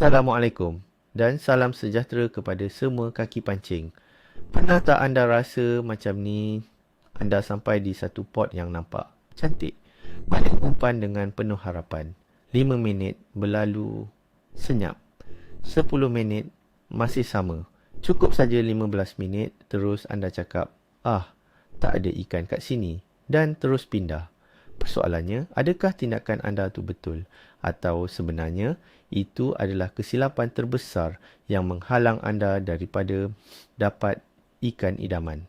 Assalamualaikum dan salam sejahtera kepada semua kaki pancing. Pernah tak anda rasa macam ni anda sampai di satu pot yang nampak cantik? Balik umpan dengan penuh harapan. 5 minit berlalu senyap. 10 minit masih sama. Cukup saja 15 minit terus anda cakap, tak ada ikan kat sini dan terus pindah. Persoalannya, adakah tindakan anda tu betul? Atau sebenarnya, itu adalah kesilapan terbesar yang menghalang anda daripada dapat ikan idaman.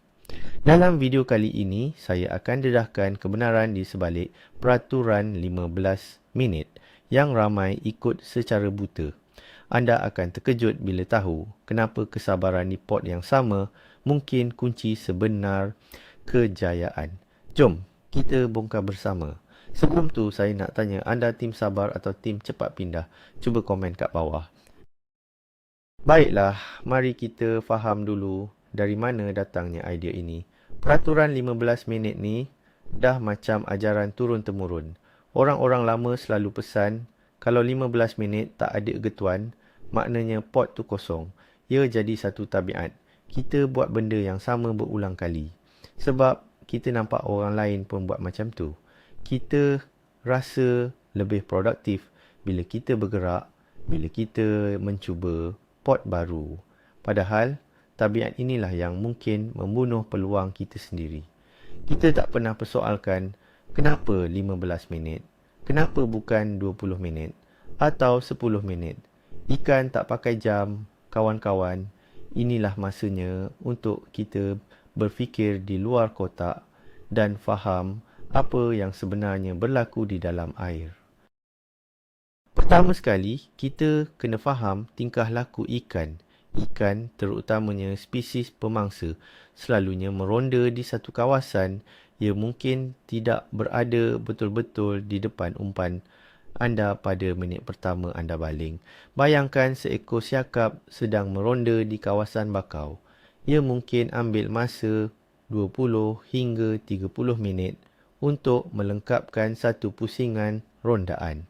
Dalam video kali ini, saya akan dedahkan kebenaran di sebalik peraturan 15 minit yang ramai ikut secara buta. Anda akan terkejut bila tahu kenapa kesabaran di pot yang sama mungkin kunci sebenar kejayaan. Jom kita bongkar bersama. Sebelum tu, saya nak tanya anda tim sabar atau tim cepat pindah? Cuba komen kat bawah. Baiklah, mari kita faham dulu dari mana datangnya idea ini. Peraturan 15 minit ni dah macam ajaran turun-temurun. Orang-orang lama selalu pesan, kalau 15 minit tak ada getuan, maknanya pot tu kosong. Ia jadi satu tabiat. Kita buat benda yang sama berulang kali. Sebab kita nampak orang lain pun buat macam tu. Kita rasa lebih produktif bila kita bergerak, bila kita mencuba pot baru. Padahal, tabiat inilah yang mungkin membunuh peluang kita sendiri. Kita tak pernah persoalkan, kenapa 15 minit? Kenapa bukan 20 minit? Atau 10 minit? Ikan tak pakai jam, kawan-kawan. Inilah masanya untuk kita berfikir di luar kotak dan faham apa yang sebenarnya berlaku di dalam air. Pertama sekali, kita kena faham tingkah laku ikan. Ikan, terutamanya spesies pemangsa, selalunya meronda di satu kawasan. Ia mungkin tidak berada betul-betul di depan umpan anda pada minit pertama anda baling. Bayangkan seekor siakap sedang meronda di kawasan bakau. Ia mungkin ambil masa 20 hingga 30 minit untuk melengkapkan satu pusingan rondaan.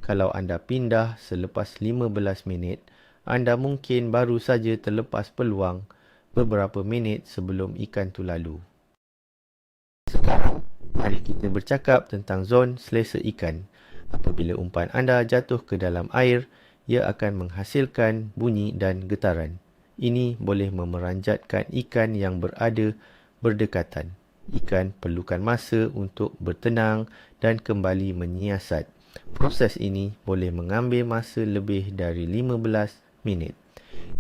Kalau anda pindah selepas 15 minit, anda mungkin baru saja terlepas peluang beberapa minit sebelum ikan tu lalu. Sekarang, mari kita bercakap tentang zon selesa ikan. Apabila umpan anda jatuh ke dalam air, ia akan menghasilkan bunyi dan getaran. Ini boleh memeranjatkan ikan yang berada berdekatan. Ikan perlukan masa untuk bertenang dan kembali menyiasat. Proses ini boleh mengambil masa lebih dari 15 minit.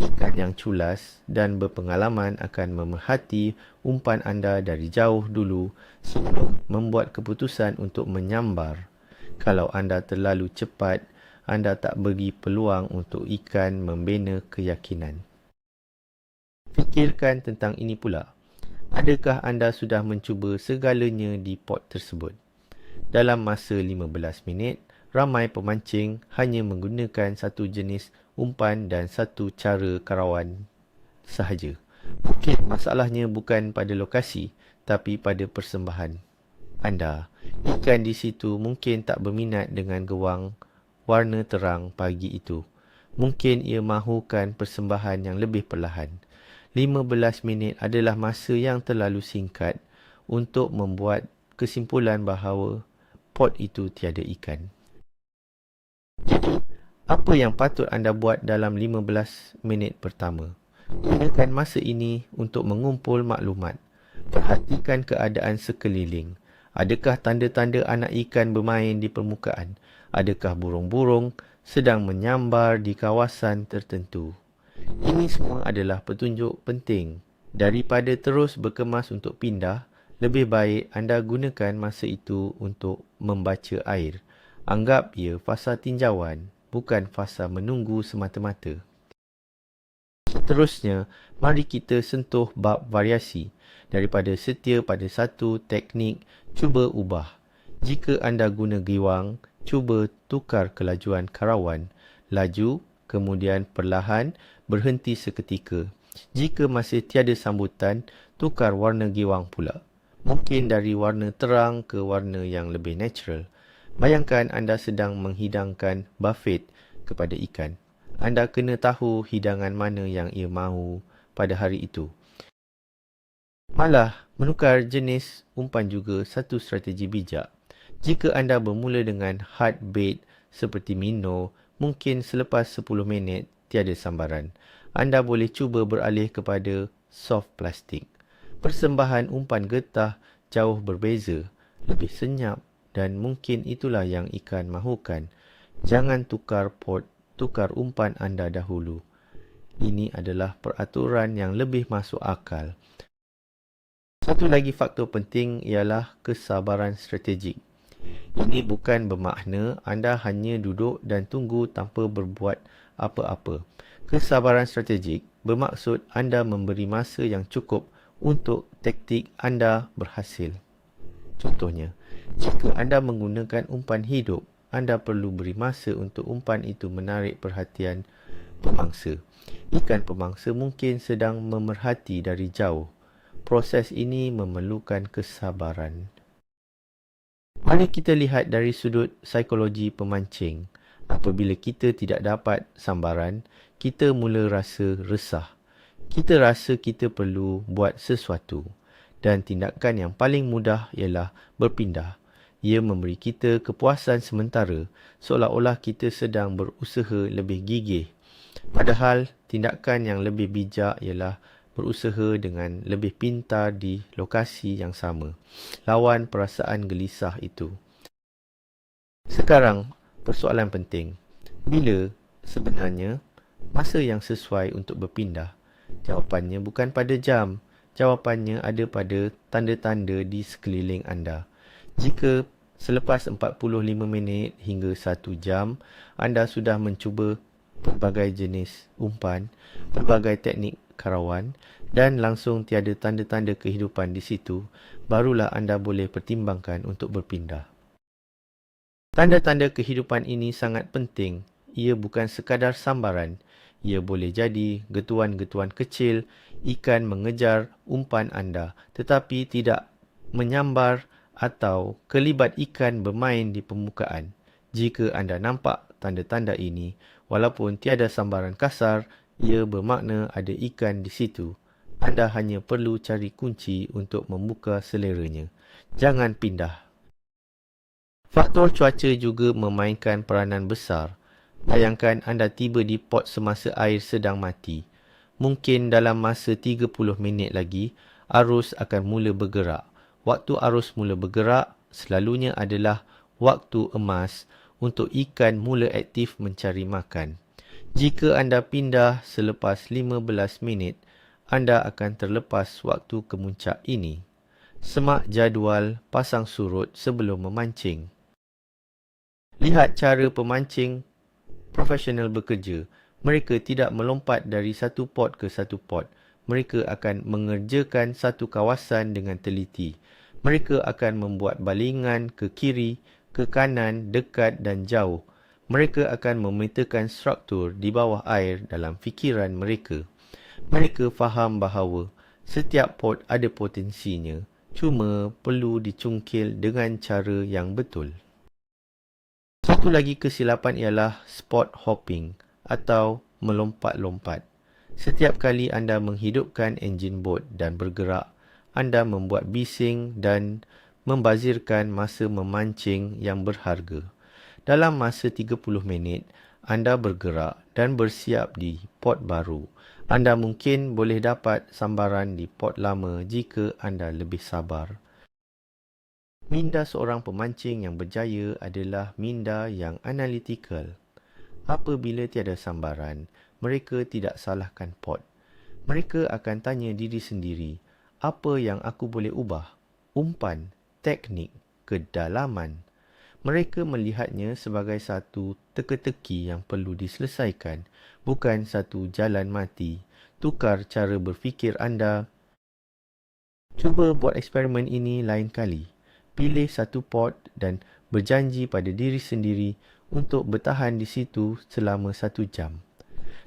Ikan yang culas dan berpengalaman akan memerhati umpan anda dari jauh dulu sebelum membuat keputusan untuk menyambar. Kalau anda terlalu cepat, anda tak beri peluang untuk ikan membina keyakinan. Fikirkan tentang ini pula. Adakah anda sudah mencuba segalanya di pot tersebut? Dalam masa 15 minit, ramai pemancing hanya menggunakan satu jenis umpan dan satu cara karawan sahaja. Mungkin masalahnya bukan pada lokasi, tapi pada persembahan anda. Ikan di situ mungkin tak berminat dengan gewang warna terang pagi itu. Mungkin ia mahukan persembahan yang lebih perlahan. 15 minit adalah masa yang terlalu singkat untuk membuat kesimpulan bahawa pot itu tiada ikan. Jadi, apa yang patut anda buat dalam 15 minit pertama? Gunakan masa ini untuk mengumpul maklumat. Perhatikan keadaan sekeliling. Adakah tanda-tanda anak ikan bermain di permukaan? Adakah burung-burung sedang menyambar di kawasan tertentu? Ini semua adalah petunjuk penting. Daripada terus berkemas untuk pindah, lebih baik anda gunakan masa itu untuk membaca air. Anggap ia fasa tinjauan, bukan fasa menunggu semata-mata. Seterusnya, mari kita sentuh bab variasi. Daripada setia pada satu teknik, cuba ubah. Jika anda guna giwang, cuba tukar kelajuan karawan. Laju, kemudian perlahan, berhenti seketika. Jika masih tiada sambutan, tukar warna giwang pula. Mungkin dari warna terang ke warna yang lebih natural. Bayangkan anda sedang menghidangkan buffet kepada ikan. anda kena tahu hidangan mana yang ia mahu pada hari itu. Malah, menukar jenis umpan juga satu strategi bijak. Jika anda bermula dengan hard bait seperti minnow, mungkin selepas 10 minit tiada sambaran. Anda boleh cuba beralih kepada soft plastik. Persembahan umpan getah jauh berbeza, lebih senyap dan mungkin itulah yang ikan mahukan. Jangan tukar umpan anda dahulu. Ini adalah peraturan yang lebih masuk akal. Satu lagi faktor penting ialah kesabaran strategik. Ini bukan bermakna anda hanya duduk dan tunggu tanpa berbuat apa-apa. Kesabaran strategik bermaksud anda memberi masa yang cukup untuk taktik anda berhasil. Contohnya, jika anda menggunakan umpan hidup, anda perlu beri masa untuk umpan itu menarik perhatian pemangsa. Ikan pemangsa mungkin sedang memerhati dari jauh. Proses ini memerlukan kesabaran. Mari kita lihat dari sudut psikologi pemancing. Apabila kita tidak dapat sambaran, kita mula rasa resah. Kita rasa kita perlu buat sesuatu. Dan tindakan yang paling mudah ialah berpindah. Ia memberi kita kepuasan sementara, seolah-olah kita sedang berusaha lebih gigih. Padahal, tindakan yang lebih bijak ialah berusaha dengan lebih pintar di lokasi yang sama, lawan perasaan gelisah itu. Sekarang, persoalan penting. Bila sebenarnya masa yang sesuai untuk berpindah? Jawapannya bukan pada jam. Jawapannya ada pada tanda-tanda di sekeliling anda. Jika selepas 45 minit hingga 1 jam, anda sudah mencuba pelbagai jenis umpan, pelbagai teknik karawan dan langsung tiada tanda-tanda kehidupan di situ, barulah anda boleh pertimbangkan untuk berpindah. Tanda-tanda kehidupan ini sangat penting. Ia bukan sekadar sambaran. Ia boleh jadi getuan-getuan kecil, ikan mengejar umpan anda tetapi tidak menyambar atau kelibat ikan bermain di permukaan. Jika anda nampak tanda-tanda ini, walaupun tiada sambaran kasar, ia bermakna ada ikan di situ. Anda hanya perlu cari kunci untuk membuka seleranya. Jangan pindah. Faktor cuaca juga memainkan peranan besar. Bayangkan anda tiba di pot semasa air sedang mati. Mungkin dalam masa 30 minit lagi, arus akan mula bergerak. Waktu arus mula bergerak selalunya adalah waktu emas untuk ikan mula aktif mencari makan. Jika anda pindah selepas 15 minit, anda akan terlepas waktu kemuncak ini. Semak jadual pasang surut sebelum memancing. Lihat cara pemancing profesional bekerja. Mereka tidak melompat dari satu pot ke satu pot. Mereka akan mengerjakan satu kawasan dengan teliti. Mereka akan membuat balingan ke kiri, ke kanan, dekat dan jauh. Mereka akan memetakan struktur di bawah air dalam fikiran mereka. Mereka faham bahawa setiap pot ada potensinya, cuma perlu dicungkil dengan cara yang betul. Satu lagi kesilapan ialah spot hopping atau melompat-lompat. Setiap kali anda menghidupkan enjin bot dan bergerak, anda membuat bising dan membazirkan masa memancing yang berharga. Dalam masa 30 minit, anda bergerak dan bersiap di pot baru. Anda mungkin boleh dapat sambaran di pot lama jika anda lebih sabar. Minda seorang pemancing yang berjaya adalah minda yang analitikal. Apabila tiada sambaran, mereka tidak salahkan pot. Mereka akan tanya diri sendiri, apa yang aku boleh ubah? Umpan, teknik, kedalaman. Mereka melihatnya sebagai satu teka-teki yang perlu diselesaikan, bukan satu jalan mati. Tukar cara berfikir anda. Cuba buat eksperimen ini lain kali. Pilih satu pot dan berjanji pada diri sendiri untuk bertahan di situ selama 1 jam.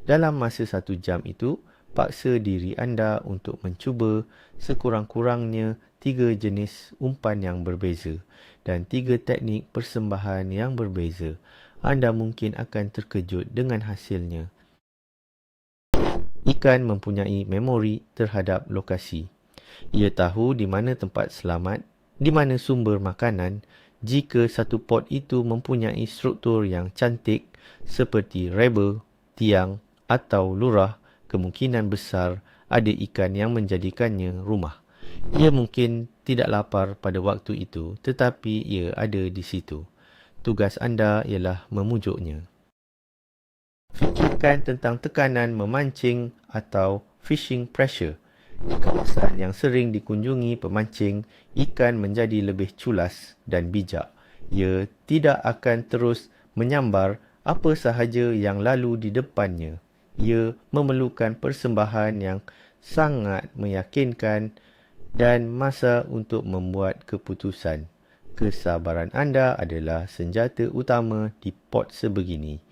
Dalam masa 1 jam itu, paksa diri anda untuk mencuba sekurang-kurangnya 3 jenis umpan yang berbeza dan 3 teknik persembahan yang berbeza. Anda mungkin akan terkejut dengan hasilnya. Ikan mempunyai memori terhadap lokasi. Ia tahu di mana tempat selamat, di mana sumber makanan. Jika satu pot itu mempunyai struktur yang cantik seperti reba, tiang atau lurah, kemungkinan besar ada ikan yang menjadikannya rumah. Ia mungkin tidak lapar pada waktu itu, tetapi ia ada di situ. Tugas anda ialah memujuknya. Fikirkan tentang tekanan memancing atau fishing pressure. Di kawasan yang sering dikunjungi pemancing, ikan menjadi lebih culas dan bijak. Ia tidak akan terus menyambar apa sahaja yang lalu di depannya. Ia memerlukan persembahan yang sangat meyakinkan dan masa untuk membuat keputusan. Kesabaran anda adalah senjata utama di pot sebegini.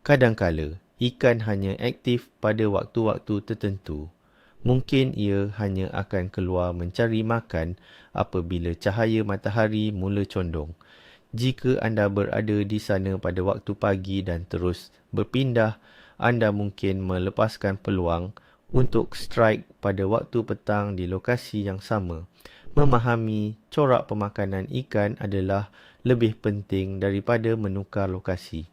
Kadangkala, ikan hanya aktif pada waktu-waktu tertentu. Mungkin ia hanya akan keluar mencari makan apabila cahaya matahari mula condong. Jika anda berada di sana pada waktu pagi dan terus berpindah, anda mungkin melepaskan peluang untuk strike pada waktu petang di lokasi yang sama. Memahami corak pemakanan ikan adalah lebih penting daripada menukar lokasi.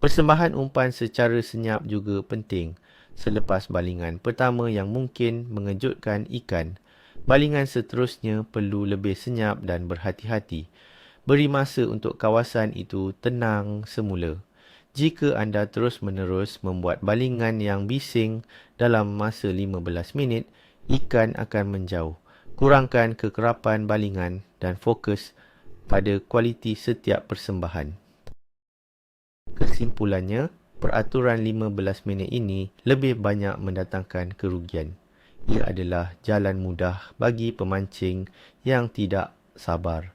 Persembahan umpan secara senyap juga penting. Selepas balingan pertama yang mungkin mengejutkan ikan, balingan seterusnya perlu lebih senyap dan berhati-hati. Beri masa untuk kawasan itu tenang semula. Jika anda terus-menerus membuat balingan yang bising dalam masa 15 minit, ikan akan menjauh. Kurangkan kekerapan balingan dan fokus pada kualiti setiap persembahan. Kesimpulannya, peraturan 15 minit ini lebih banyak mendatangkan kerugian. Ia adalah jalan mudah bagi pemancing yang tidak sabar.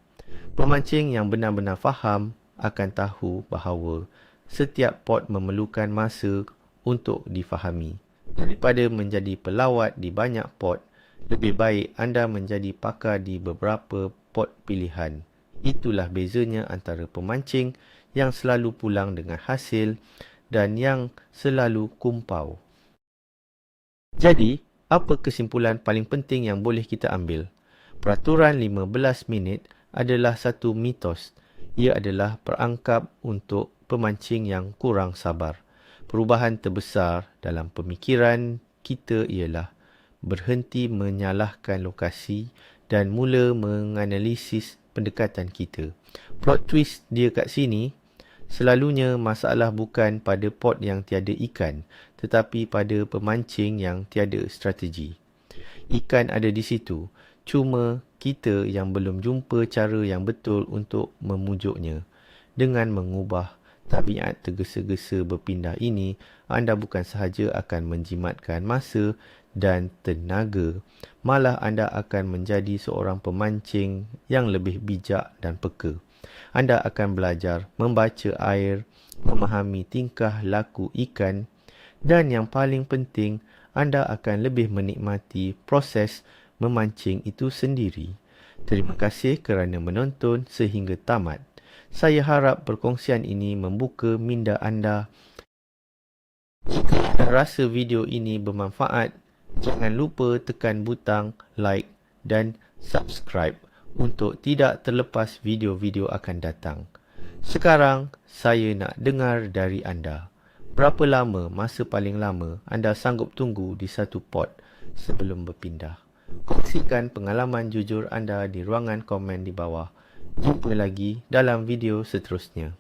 Pemancing yang benar-benar faham akan tahu bahawa setiap pot memerlukan masa untuk difahami. Daripada menjadi pelawat di banyak pot, lebih baik anda menjadi pakar di beberapa pot pilihan. Itulah bezanya antara pemancing yang selalu pulang dengan hasil dan yang selalu kumpau. Jadi, apa kesimpulan paling penting yang boleh kita ambil? Peraturan 15 minit adalah satu mitos. Ia adalah perangkap untuk pemancing yang kurang sabar. Perubahan terbesar dalam pemikiran kita ialah berhenti menyalahkan lokasi dan mula menganalisis pendekatan kita. Plot twist dia kat sini, selalunya masalah bukan pada pot yang tiada ikan, tetapi pada pemancing yang tiada strategi. Ikan ada di situ, cuma kita yang belum jumpa cara yang betul untuk memujuknya. Dengan mengubah tabiat tergesa-gesa berpindah ini, anda bukan sahaja akan menjimatkan masa dan tenaga, malah anda akan menjadi seorang pemancing yang lebih bijak dan peka. Anda akan belajar membaca air, memahami tingkah laku ikan, dan yang paling penting, anda akan lebih menikmati proses memancing itu sendiri. Terima kasih kerana menonton sehingga tamat. Saya harap perkongsian ini membuka minda anda. Jika anda rasa video ini bermanfaat, jangan lupa tekan butang like dan subscribe untuk tidak terlepas video-video akan datang. Sekarang, saya nak dengar dari anda. Berapa lama, masa paling lama anda sanggup tunggu di satu pot sebelum berpindah? Kongsikan pengalaman jujur anda di ruangan komen di bawah. Jumpa lagi dalam video seterusnya.